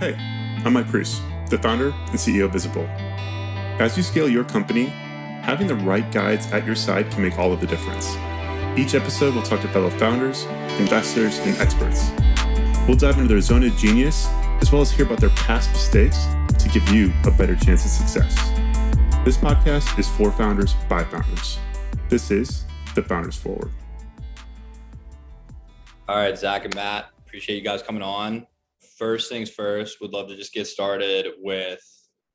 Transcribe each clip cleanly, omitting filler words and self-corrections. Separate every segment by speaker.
Speaker 1: Hey, I'm Mike Priest, the founder and CEO of Visible. As you scale your company, having the right guides at your side can make all of the difference. Each episode, we'll talk to fellow founders, investors, and experts. We'll dive into their zone of genius, as well as hear about their past mistakes to give you a better chance at success. This podcast is for founders by founders. This is The Founders Forward.
Speaker 2: All right, Zach and Matt, appreciate you guys coming on. First things first, would love to just get started with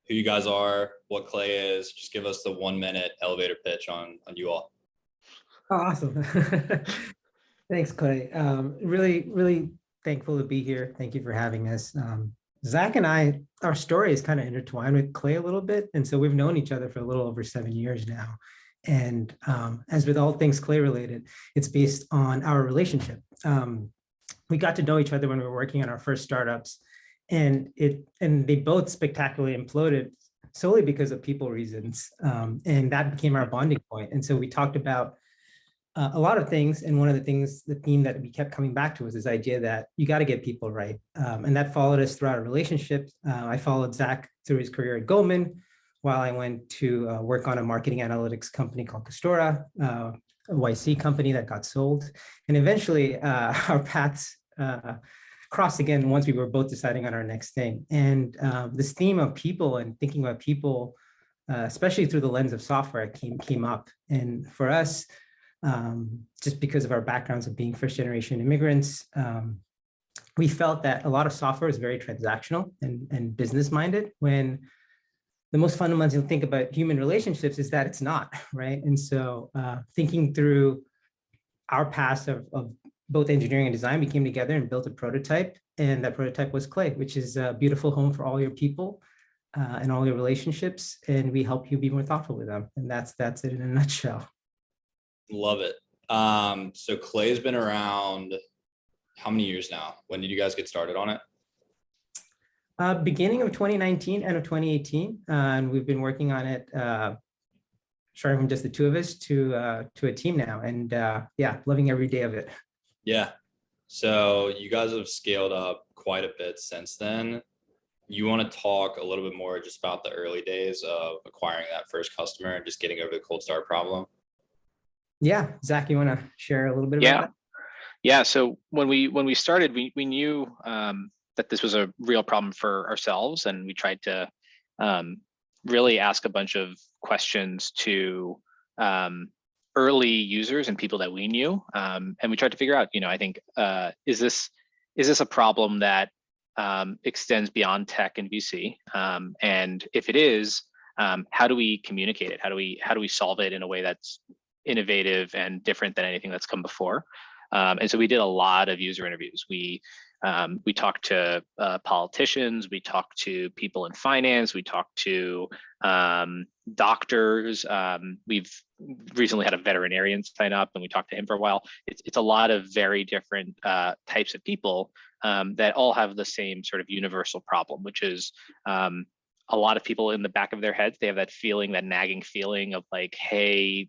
Speaker 2: who you guys are, what Clay is. Just give us the 1 minute elevator pitch on you all.
Speaker 3: Oh, awesome. Thanks, Clay. Really thankful to be here. Thank you for having us. Zach and I, our story is kind of intertwined with Clay a little bit. And so we've known each other for a little over 7 years now. And as with all things Clay related, it's based on our relationship. We got to know each other when we were working on our first startups, and they both spectacularly imploded solely because of people reasons. And that became our bonding point. And so we talked about a lot of things. And one of the things, the theme that we kept coming back to was this idea that you got to get people right. And that followed us throughout our relationship. I followed Zach through his career at Goldman while I went to work on a marketing analytics company called Castora, a YC company that got sold. And eventually our paths crossed again once we were both deciding on our next thing. And this theme of people and thinking about people, especially through the lens of software, came up. And for us, just because of our backgrounds of being first generation immigrants, we felt that a lot of software is very transactional and business minded, when the most fundamental thing about human relationships is that it's not, right? And so thinking through our past of both engineering and design, we came together and built a prototype. And that prototype was Clay, which is a beautiful home for all your people and all your relationships. And we help you be more thoughtful with them. And that's it in a nutshell.
Speaker 2: Love it. So Clay's been around how many years now? When did you guys get started on it?
Speaker 3: Beginning of 2019, end of 2018. And we've been working on it, starting from just the two of us to a team now. And yeah, loving every day of it.
Speaker 2: Yeah. So you guys have scaled up quite a bit since then. You want to talk a little bit more just about the early days of acquiring that first customer and just getting over the cold start problem?
Speaker 3: Yeah. Zach, you want to share a little bit about that?
Speaker 4: Yeah. So when we started, we knew that this was a real problem for ourselves, and we tried to really ask a bunch of questions to early users and people that we knew, and we tried to figure out, I think, is this a problem that extends beyond tech and VC, and if it is, how do we communicate it? How do we solve it in a way that's innovative and different than anything that's come before? And so we did a lot of user interviews. We talked to politicians, we talked to people in finance, we talked to doctors. We've recently had a veterinarian sign up, and we talked to him for a while. It's a lot of very different types of people that all have the same sort of universal problem, which is a lot of people in the back of their heads, they have that feeling, that nagging feeling of like, hey,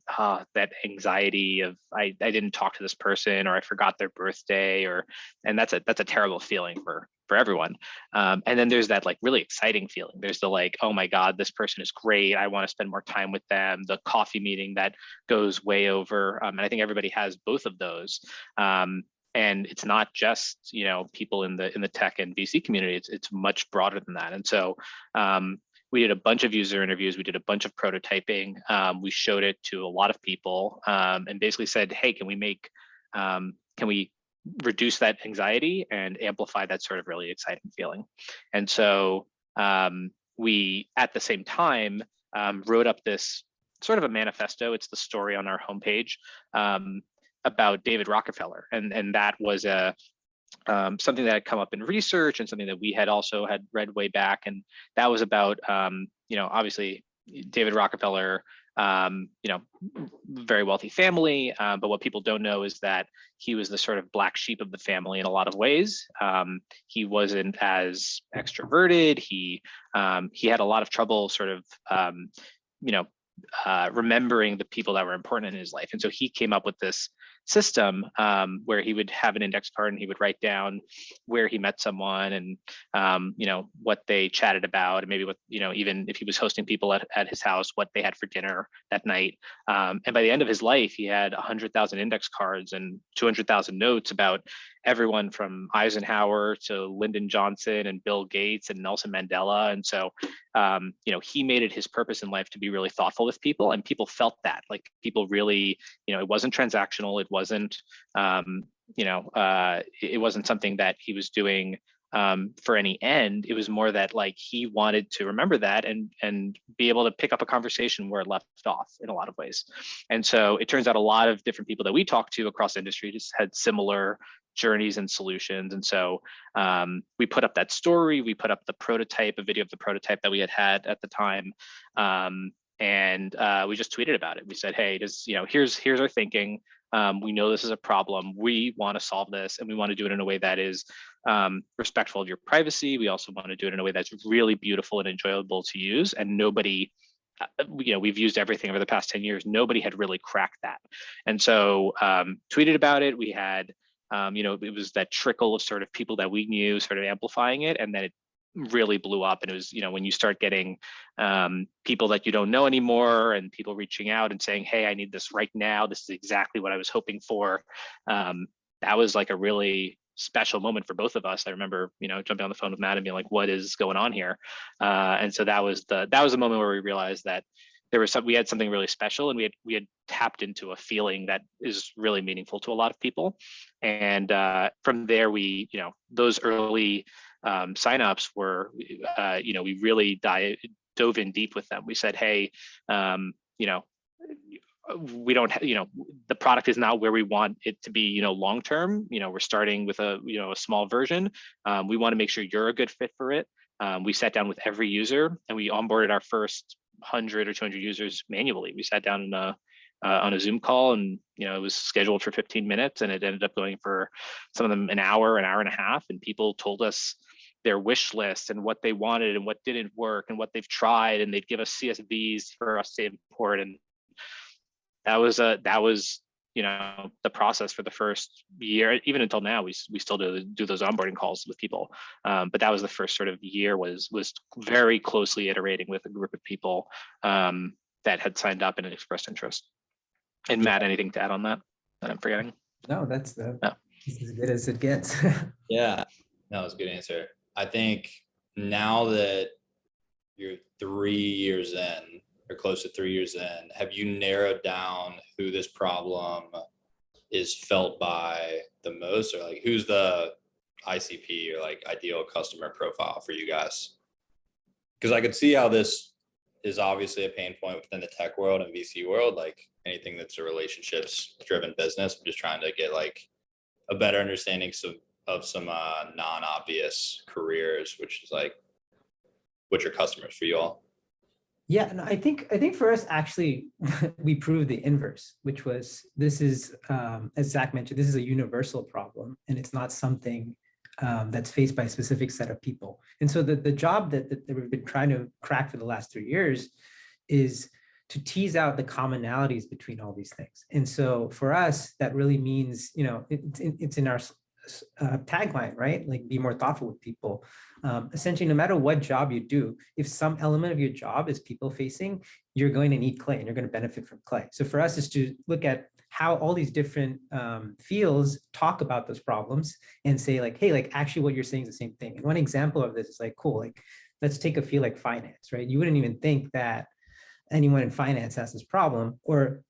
Speaker 4: that anxiety of I didn't talk to this person, or I forgot their birthday, and that's a terrible feeling for everyone. And then there's that like really exciting feeling. There's the like, oh my God, this person is great. I want to spend more time with them. The coffee meeting that goes way over. And I think everybody has both of those. And it's not just, people in the tech and VC community, it's much broader than that. And so we did a bunch of user interviews, we did a bunch of prototyping, we showed it to a lot of people, and basically said, hey, can we reduce that anxiety and amplify that sort of really exciting feeling? And so we, at the same time, wrote up this sort of a manifesto. It's the story on our homepage, about David Rockefeller, and that was something that had come up in research and something that we had also had read way back, and that was about obviously David Rockefeller, very wealthy family, but what people don't know is that he was the sort of black sheep of the family in a lot of ways. He wasn't as extroverted. He had a lot of trouble sort of remembering the people that were important in his life. And so he came up with this system where he would have an index card and he would write down where he met someone and what they chatted about, and maybe what even if he was hosting people at his house, what they had for dinner that night. And by the end of his life, he had 100,000 index cards and 200,000 notes about everyone from Eisenhower to Lyndon Johnson and Bill Gates and Nelson Mandela. And so, he made it his purpose in life to be really thoughtful with people, and people felt that. Like people really, it wasn't transactional. It wasn't, it wasn't something that he was doing for any end. It was more that like he wanted to remember that and be able to pick up a conversation where it left off in a lot of ways. And so it turns out a lot of different people that we talked to across the industry just had similar journeys and solutions. And so we put up that story, we put up the prototype, a video of the prototype that we had at the time. And we just tweeted about it. We said, hey, here's our thinking. We know this is a problem. We want to solve this, and we want to do it in a way that is respectful of your privacy. We also want to do it in a way that's really beautiful and enjoyable to use. And nobody, we've used everything over the past 10 years. Nobody had really cracked that. And so tweeted about it. We had, it was that trickle of sort of people that we knew sort of amplifying it. And then it really blew up. And it was, when you start getting people that you don't know anymore and people reaching out and saying, hey, I need this right now. This is exactly what I was hoping for. That was like a really special moment for both of us. I remember, jumping on the phone with Matt and being like, what is going on here? And so that was the moment where we realized that we had something really special, and we had tapped into a feeling that is really meaningful to a lot of people. And from there, we, those early signups were, we really dove in deep with them. We said, hey, we don't, the product is not where we want it to be, long term. We're starting with a small version. We want to make sure you're a good fit for it. We sat down with every user and we onboarded our first 100 or 200 users manually. We sat down on a Zoom call, and it was scheduled for 15 minutes, and it ended up going for some of them an hour and a half. And people told us their wish list and what they wanted and what didn't work and what they've tried, and they'd give us CSVs for us to import. And that was the process for the first year. Even until now, we still do those onboarding calls with people. But that was the first sort of year, was very closely iterating with a group of people that had signed up and had expressed interest. And Matt, anything to add on that I'm forgetting?
Speaker 3: No, that's as good as it gets.
Speaker 2: Yeah, no, it's a good answer. I think now that you're 3 years in, or close to 3 years in, have you narrowed down who this problem is felt by the most, or like who's the ICP or like ideal customer profile for you guys? Because I could see how this is obviously a pain point within the tech world and VC world, like anything that's a relationships driven business. I'm just trying to get like a better understanding of some non-obvious careers, which is like, which are customers for you all?
Speaker 3: Yeah, no, I think for us, actually, we proved the inverse, which was, this is, as Zach mentioned, this is a universal problem, and it's not something that's faced by a specific set of people. And so the job that we've been trying to crack for the last 3 years is to tease out the commonalities between all these things. And so for us, that really means, it's in our tagline, right? Like, be more thoughtful with people. Essentially, no matter what job you do, if some element of your job is people facing, you're going to need Clay and you're going to benefit from Clay. So for us is to look at how all these different fields talk about those problems and say like, hey, like actually what you're saying is the same thing. And one example of this is like, cool, like let's take a field like finance, right? You wouldn't even think that anyone in finance has this problem, or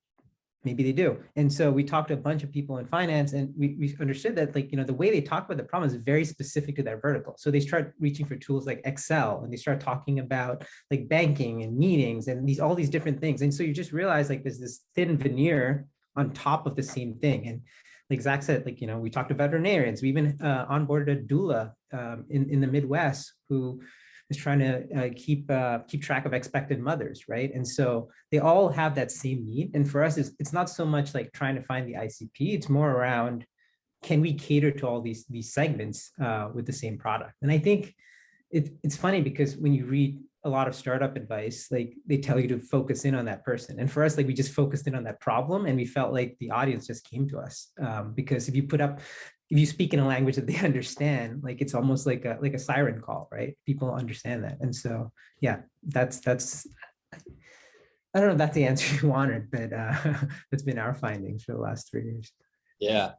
Speaker 3: maybe they do. And so we talked to a bunch of people in finance, and we understood that, like, the way they talk about the problem is very specific to their vertical. So they start reaching for tools like Excel, and they start talking about like banking and meetings and all these different things. And so you just realize like there's this thin veneer on top of the same thing. And like Zach said, like, we talked to veterinarians. We even onboarded a doula in the Midwest who is trying to keep track of expected mothers, right? And so they all have that same need. And for us, it's not so much like trying to find the ICP, it's more around, can we cater to all these segments with the same product? And I think it's funny because when you read a lot of startup advice, like they tell you to focus in on that person. And for us, like we just focused in on that problem, and we felt like the audience just came to us. Because if you speak in a language that they understand, like it's almost like a siren call, right? People understand that. And so, yeah, that's, I don't know if that's the answer you wanted, but that's been our findings for the last 3 years.
Speaker 2: Yeah,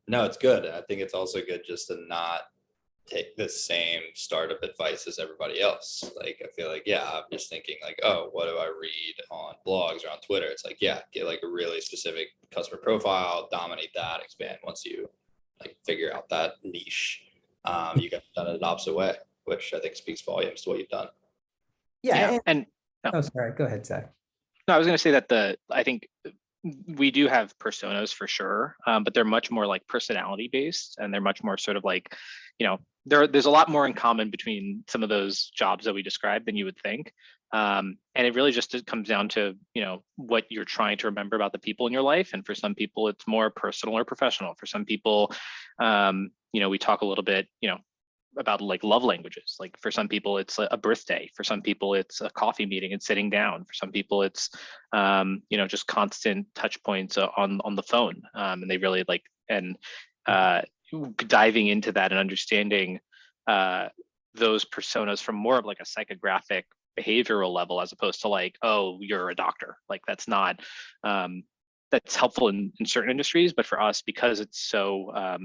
Speaker 2: no, it's good. I think it's also good just to not take the same startup advice as everybody else. Like, I feel like, yeah, I'm just thinking like, oh, what do I read on blogs or on Twitter? It's like, yeah, get like a really specific customer profile, dominate that, expand once you like figure out that niche. You guys have done it the opposite way, which I think speaks volumes to what you've done.
Speaker 3: Yeah.
Speaker 4: And
Speaker 3: Oh, sorry. Go ahead, Zach.
Speaker 4: no, I was going to say that I think we do have personas for sure, but they're much more like personality based, and they're much more sort of like, there's a lot more in common between some of those jobs that we described than you would think. And it really just comes down to, what you're trying to remember about the people in your life. And for some people, it's more personal or professional. For some people, we talk a little bit, about like love languages. Like for some people, it's a birthday. For some people, it's a coffee meeting and sitting down. For some people, it's, just constant touch points on the phone. And they really like, and diving into that and understanding those personas from more of like a psychographic behavioral level, as opposed to like, oh, you're a doctor. Like that's not, that's helpful in certain industries, but for us, because it's so,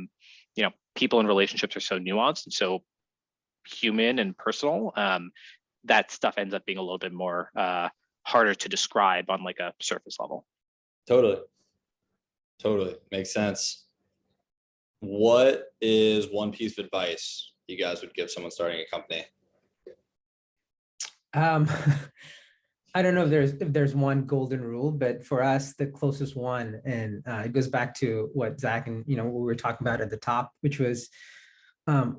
Speaker 4: people and relationships are so nuanced and so human and personal, that stuff ends up being a little bit more harder to describe on like a surface level.
Speaker 2: Totally makes sense. What is one piece of advice you guys would give someone starting a company?
Speaker 3: I don't know if there's one golden rule, but for us, the closest one, and it goes back to what Zach and what we were talking about at the top, which was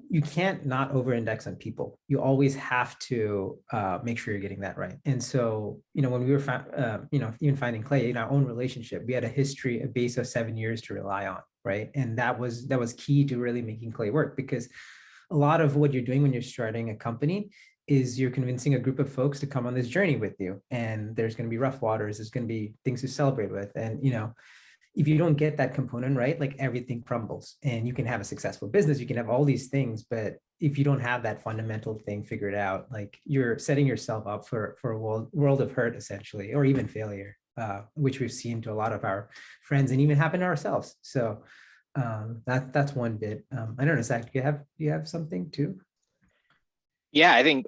Speaker 3: you can't not over-index on people. You always have to make sure you're getting that right. And so when we were even finding Clay in our own relationship, we had a base of 7 years to rely on, right? And that was key to really making Clay work, because a lot of what you're doing when you're starting a company is you're convincing a group of folks to come on this journey with you. And there's going to be rough waters. There's going to be things to celebrate with. And, if you don't get that component right, like everything crumbles. And you can have a successful business, you can have all these things, but if you don't have that fundamental thing figured out, like you're setting yourself up for a world of hurt, essentially, or even failure, which we've seen to a lot of our friends and even happen to ourselves. So that's one bit. I don't know, Zach, do you have something too?
Speaker 4: Yeah, I think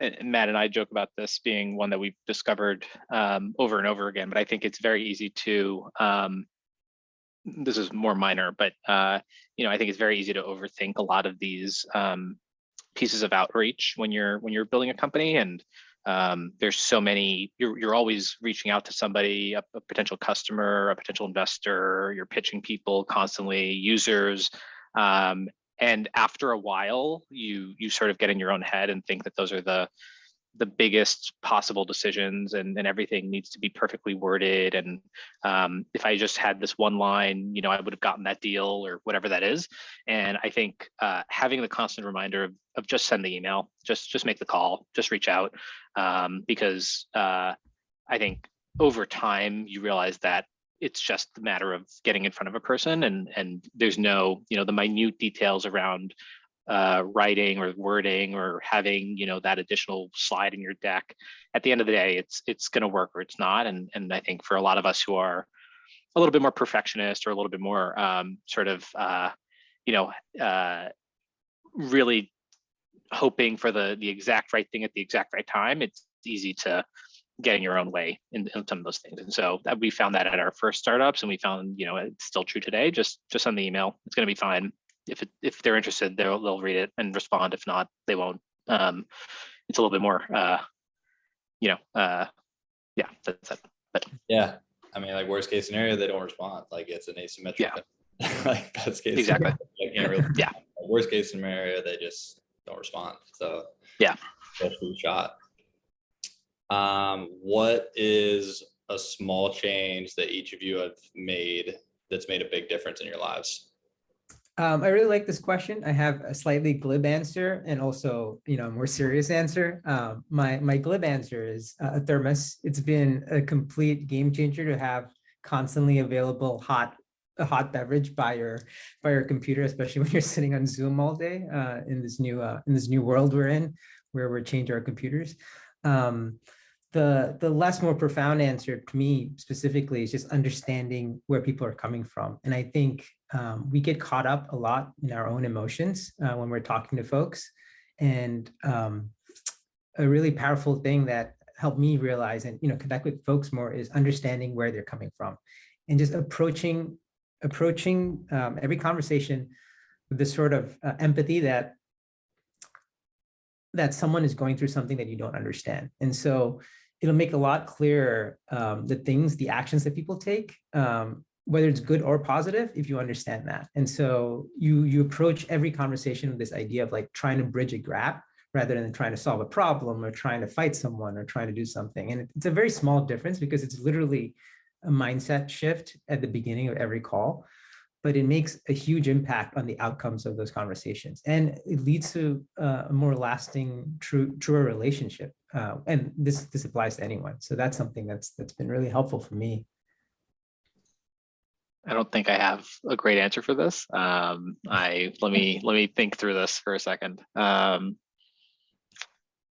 Speaker 4: and Matt and I joke about this being one that we've discovered over and over again, but I think it's very easy to, this is more minor, but I think it's very easy to overthink a lot of these pieces of outreach when you're building a company. And there's so many, you're always reaching out to somebody, a potential customer, a potential investor, you're pitching people constantly, users. And after a while, you sort of get in your own head and think that those are the biggest possible decisions, and everything needs to be perfectly worded. And if I just had this one line, I would have gotten that deal or whatever that is. And I think having the constant reminder of just send the email, just make the call, just reach out, because I think over time you realize that it's just a matter of getting in front of a person, and there's no, the minute details around writing or wording or having, that additional slide in your deck. At the end of the day, it's going to work or it's not. And I think for a lot of us who are a little bit more perfectionist or a little bit more really hoping for the exact right thing at the exact right time, it's easy to get in your own way in some of those things. And so we found that at our first startups, and we found, it's still true today. Just send the email. It's going to be fine. If they're interested, they'll read it and respond. If not, they won't. It's a little bit more, yeah, that's it. But
Speaker 2: yeah, I mean, like worst case scenario, they don't respond. Like it's an asymmetric.
Speaker 4: Yeah.
Speaker 2: Like best case.
Speaker 4: Exactly.
Speaker 2: Scenario, can't really, yeah. Worst case scenario, they just don't respond. So
Speaker 4: yeah,
Speaker 2: that's a shot. What is a small change that each of you have made that's made a big difference in your lives?
Speaker 3: I really like this question. I have a slightly glib answer and also, a more serious answer. My glib answer is a thermos. It's been a complete game changer to have constantly available a hot beverage by your computer, especially when you're sitting on Zoom all day in this new world we're in, where we're changing our computers. Um, the less more profound answer to me specifically is just understanding where people are coming from. And I think we get caught up a lot in our own emotions when we're talking to folks. And a really powerful thing that helped me realize and connect with folks more is understanding where they're coming from, and just approaching every conversation with this sort of empathy that someone is going through something that you don't understand. And so it'll make a lot clearer the actions that people take, whether it's good or positive, if you understand that. And so you approach every conversation with this idea of like trying to bridge a gap rather than trying to solve a problem or trying to fight someone or trying to do something. And it's a very small difference because it's literally a mindset shift at the beginning of every call, but it makes a huge impact on the outcomes of those conversations. And it leads to a more lasting, truer relationship. And this applies to anyone. So that's something that's been really helpful for me.
Speaker 4: I don't think I have a great answer for this. Let me think through this for a second.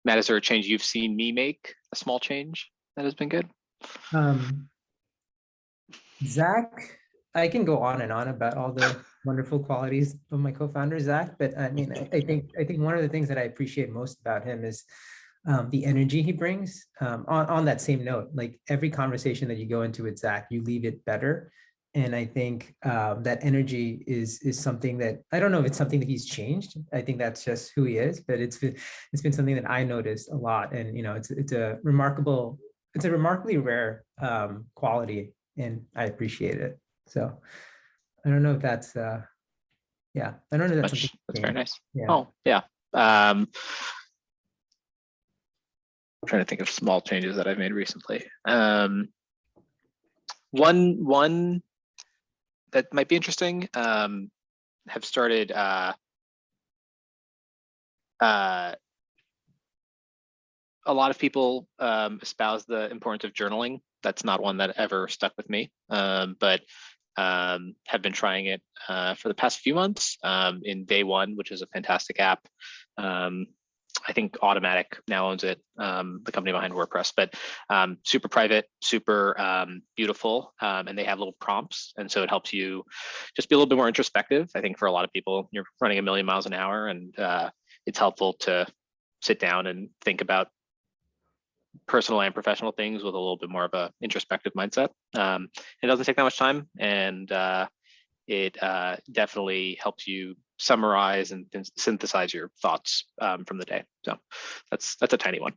Speaker 4: Matt, is there a change you've seen me make, a small change that has been good?
Speaker 3: Zach, I can go on and on about all the wonderful qualities of my co-founder, Zach, but I mean, I think one of the things that I appreciate most about him is the energy he brings. On that same note, like every conversation that you go into with Zach, you leave it better. And I think that energy is something that I don't know if it's something that he's changed. I think that's just who he is, but it's been something that I noticed a lot. And it's a remarkably rare quality, and I appreciate it. So I don't know if that's yeah, I don't know if that's
Speaker 4: That's very nice.
Speaker 3: Yeah.
Speaker 4: Oh yeah. I'm trying to think of small changes that I've made recently. One that might be interesting, have started a lot of people espouse the importance of journaling. That's not one that ever stuck with me, but have been trying it for the past few months in Day One, which is a fantastic app. I think Automatic now owns it, the company behind WordPress, but super private, super beautiful, and they have little prompts. And so it helps you just be a little bit more introspective. I think for a lot of people, you're running a million miles an hour, and it's helpful to sit down and think about personal and professional things with a little bit more of a introspective mindset. It doesn't take that much time, and it definitely helps you summarize and synthesize your thoughts from the day. So that's a tiny one.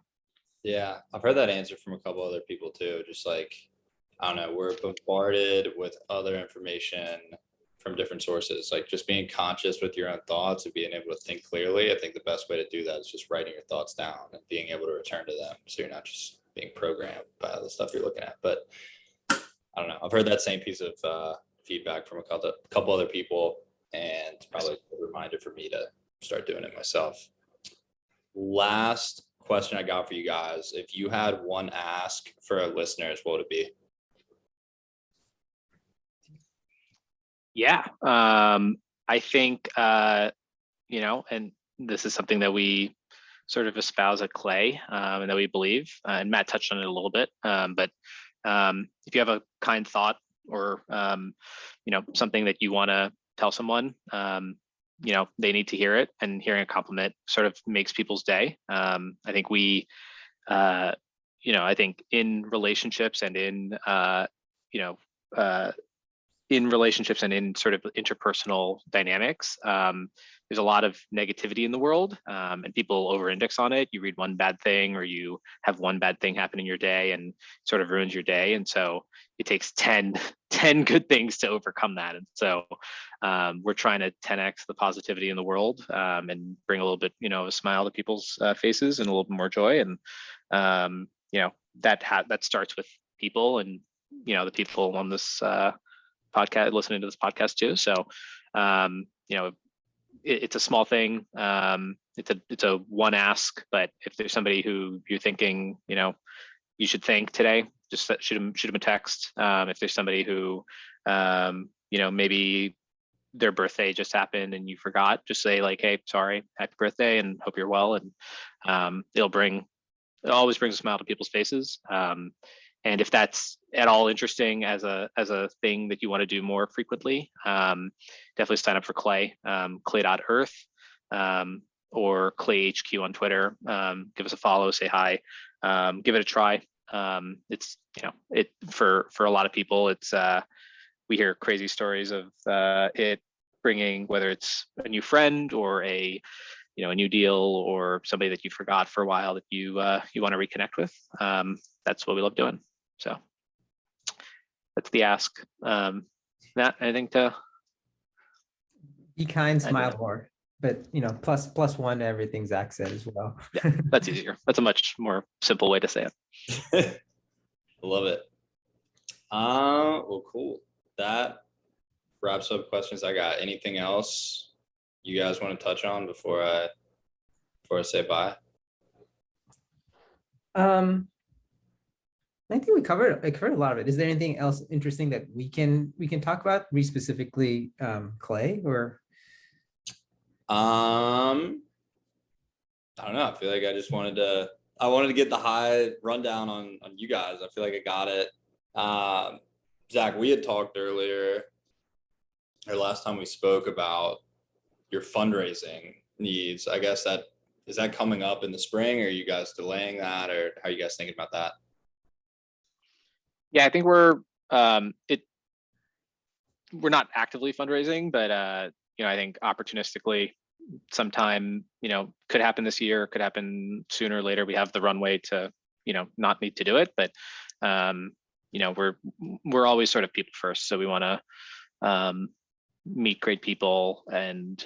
Speaker 2: Yeah, I've heard that answer from a couple other people too. Just like, I don't know, we're bombarded with other information from different sources. Like just being conscious with your own thoughts and being able to think clearly. I think the best way to do that is just writing your thoughts down and being able to return to them, so you're not just being programmed by the stuff you're looking at. But I don't know, I've heard that same piece of feedback from a couple other people, and probably a reminder for me to start doing it myself. Last question I got for you guys: if you had one ask for our listeners, what would it be?
Speaker 4: Yeah, I think and this is something that we sort of espouse at Clay, and that we believe, and Matt touched on it a little bit, but if you have a kind thought or something that you want to tell someone, they need to hear it, and hearing a compliment sort of makes people's day. I think I think in relationships and in sort of interpersonal dynamics, there's a lot of negativity in the world, and people over-index on it. You read one bad thing, or you have one bad thing happen in your day, and sort of ruins your day. And so it takes 10 good things to overcome that. And so we're trying to 10x the positivity in the world, and bring a little bit, a smile to people's faces and a little bit more joy. And that starts with people, and the people on this podcast, listening to this podcast too. So it's a small thing. It's a one ask, but if there's somebody who you're thinking, you should thank today, just shoot them a text. If there's somebody who, maybe their birthday just happened and you forgot, just say like, hey, sorry, happy birthday, and hope you're well. And it always brings a smile to people's faces. And if that's at all interesting as a thing that you want to do more frequently, definitely sign up for Clay, clay.earth, or Clay HQ on Twitter. Give us a follow, say hi, give it a try. It's, for a lot of people, it's, we hear crazy stories of it bringing, whether it's a new friend or a new deal or somebody that you forgot for a while that you want to reconnect with. That's what we love doing. So that's the ask. Matt, anything to?
Speaker 3: Be kind, smile more, but plus one to everything Zach said as well.
Speaker 4: Yeah, that's easier. That's a much more simple way to say it.
Speaker 2: I love it. Well, cool. That wraps up questions I got. Anything else you guys want to touch on before I say bye?
Speaker 3: I think we covered a lot of it. Is there anything else interesting that we can talk about? Specifically, Clay, or?
Speaker 2: I don't know. I feel like I just wanted to get the high rundown on you guys. I feel like I got it. Zach, we had talked earlier, or last time we spoke, about your fundraising needs. I guess is that coming up in the spring, or are you guys delaying that, or how are you guys thinking about that?
Speaker 4: Yeah, I think we're not actively fundraising, but I think opportunistically sometime, could happen this year, could happen sooner or later. We have the runway to, not need to do it, but we're always sort of people first. So we want to meet great people and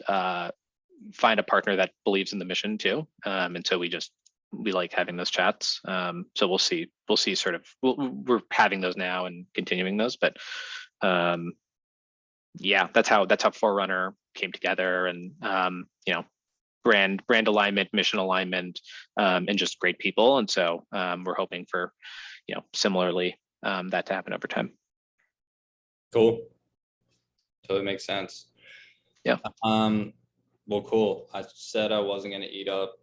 Speaker 4: find a partner that believes in the mission too. And so we like having those chats. So we'll see sort of, we're having those now and continuing those, but yeah, that's how Forerunner came together, and brand alignment, mission alignment, and just great people. And so we're hoping for, similarly, that to happen over time.
Speaker 2: Cool. Totally makes sense.
Speaker 4: Yeah.
Speaker 2: Well, cool. I said I wasn't going to eat up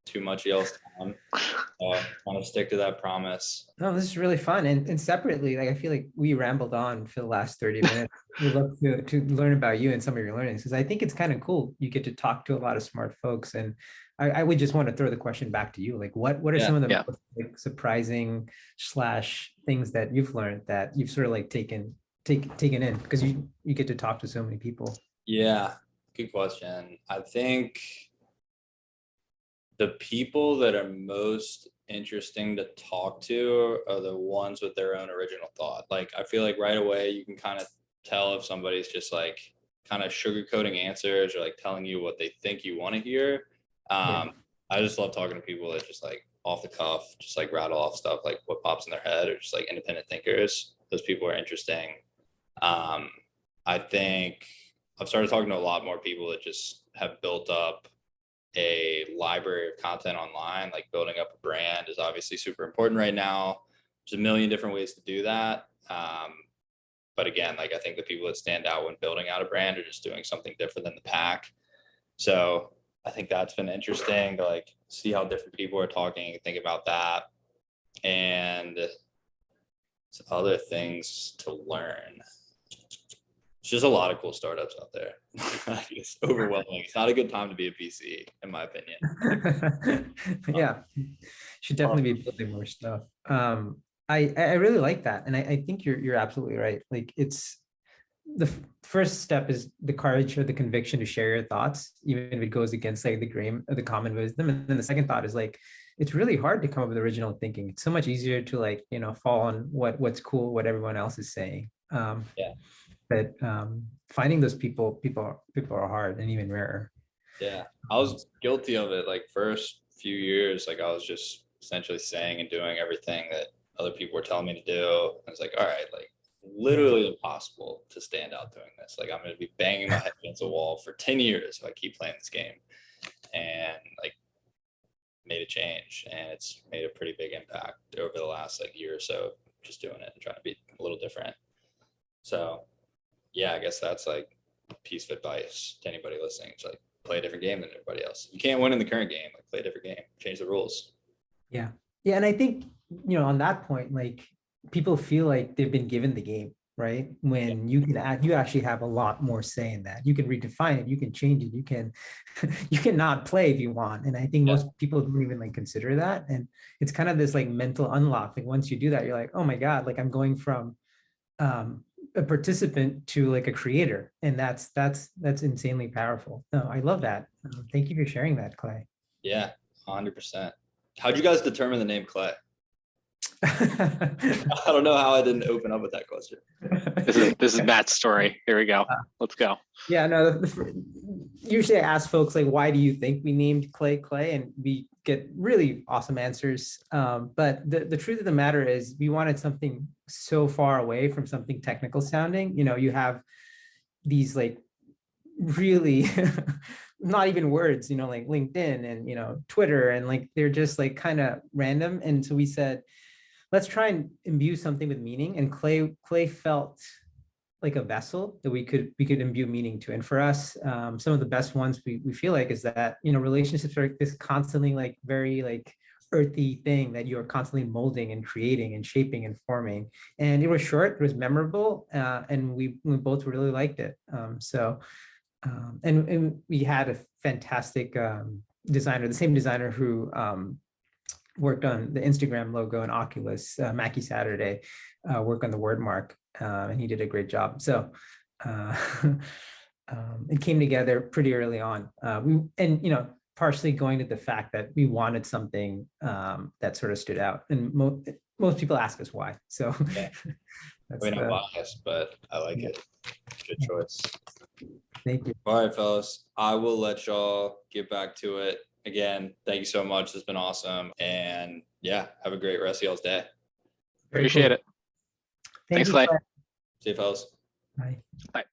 Speaker 2: too much y'all's time. I want to stick to that promise.
Speaker 3: No, this is really fun. And separately, like, I feel like we rambled on for the last 30 minutes. We'd love to learn about you and some of your learnings, because I think it's kind of cool. You get to talk to a lot of smart folks. And I would just want to throw the question back to you. Like, what are some of the most, like, surprising / things that you've learned that you've sort of like taken in, because you get to talk to so many people?
Speaker 2: Yeah, good question. I think the people that are most interesting to talk to are the ones with their own original thought. Like, I feel like right away you can kind of tell if somebody's just like kind of sugarcoating answers or like telling you what they think you want to hear. I just love talking to people that just like off the cuff, just like rattle off stuff like what pops in their head, or just like independent thinkers. Those people are interesting. I think I've started talking to a lot more people that just have built up a library of content online. Like, building up a brand is obviously super important right now. There's a million different ways to do that. But again, like, I think the people that stand out when building out a brand are just doing something different than the pack. So I think that's been interesting to like see how different people are talking, think about that, and other things to learn. It's just a lot of cool startups out there. It's overwhelming. It's not a good time to be a VC, in my opinion.
Speaker 3: Yeah, should definitely be building more stuff. I really like that, and I think you're absolutely right. Like, it's the first step is the courage or the conviction to share your thoughts, even if it goes against like the grain of the common wisdom. And then the second thought is like, it's really hard to come up with original thinking. It's so much easier to like, fall on what's cool, what everyone else is saying. But finding those people are hard and even rarer.
Speaker 2: Yeah, I was guilty of it. Like, first few years, like, I was just essentially saying and doing everything that other people were telling me to do. I was like, all right, like, literally impossible to stand out doing this. Like I'm going to be banging my head against a wall for 10 years if I keep playing this game. And like made a change, and it's made a pretty big impact over the last like year or so, just doing it and trying to be a little different. So yeah, I guess that's like a piece of advice to anybody listening. It's like play a different game than everybody else. You can't win in the current game, like play a different game, change the rules.
Speaker 3: Yeah. Yeah. And I think, on that point, like people feel like they've been given the game, right? When you actually have a lot more say in that. You can redefine it, you can change it, you can not play if you want. And I think most people don't even like consider that. And it's kind of this like mental unlock. Like once you do that, you're like, oh my God, like I'm going from a participant to like a creator. And that's insanely powerful. No, I love that. Thank you for sharing that, Clay.
Speaker 2: Yeah, 100%. How'd you guys determine the name Clay? I don't know how I didn't open up with that question.
Speaker 4: This is Matt's story. Here we go. Let's go.
Speaker 3: Yeah, no, usually I ask folks like, why do you think we named Clay Clay? And we get really awesome answers. But the truth of the matter is we wanted something so far away from something technical sounding. You have these like really not even words, like LinkedIn and, Twitter, and like, they're just like kind of random. And so we said, let's try and imbue something with meaning. And Clay felt like a vessel that we could imbue meaning to. And for us, some of the best ones we feel like is that, relationships are this constantly like very like earthy thing that you're constantly molding and creating and shaping and forming. And it was short, it was memorable, and we both really liked it. And we had a fantastic designer, the same designer who worked on the Instagram logo and Oculus, Mackie Saturday, worked on the word mark, and he did a great job. So it came together pretty early on. Partially going to the fact that we wanted something that sort of stood out, and most people ask us why. So
Speaker 2: We're not biased, but I like it. Good choice.
Speaker 3: Thank you.
Speaker 2: All right, fellas, I will let y'all get back to it. Again, thank you so much. It's been awesome. And yeah, have a great rest of y'all's day.
Speaker 4: Appreciate it.
Speaker 3: Thank
Speaker 4: Thanks,
Speaker 3: you,
Speaker 4: Clay.
Speaker 2: See you, fellas.
Speaker 3: Bye.
Speaker 4: Bye.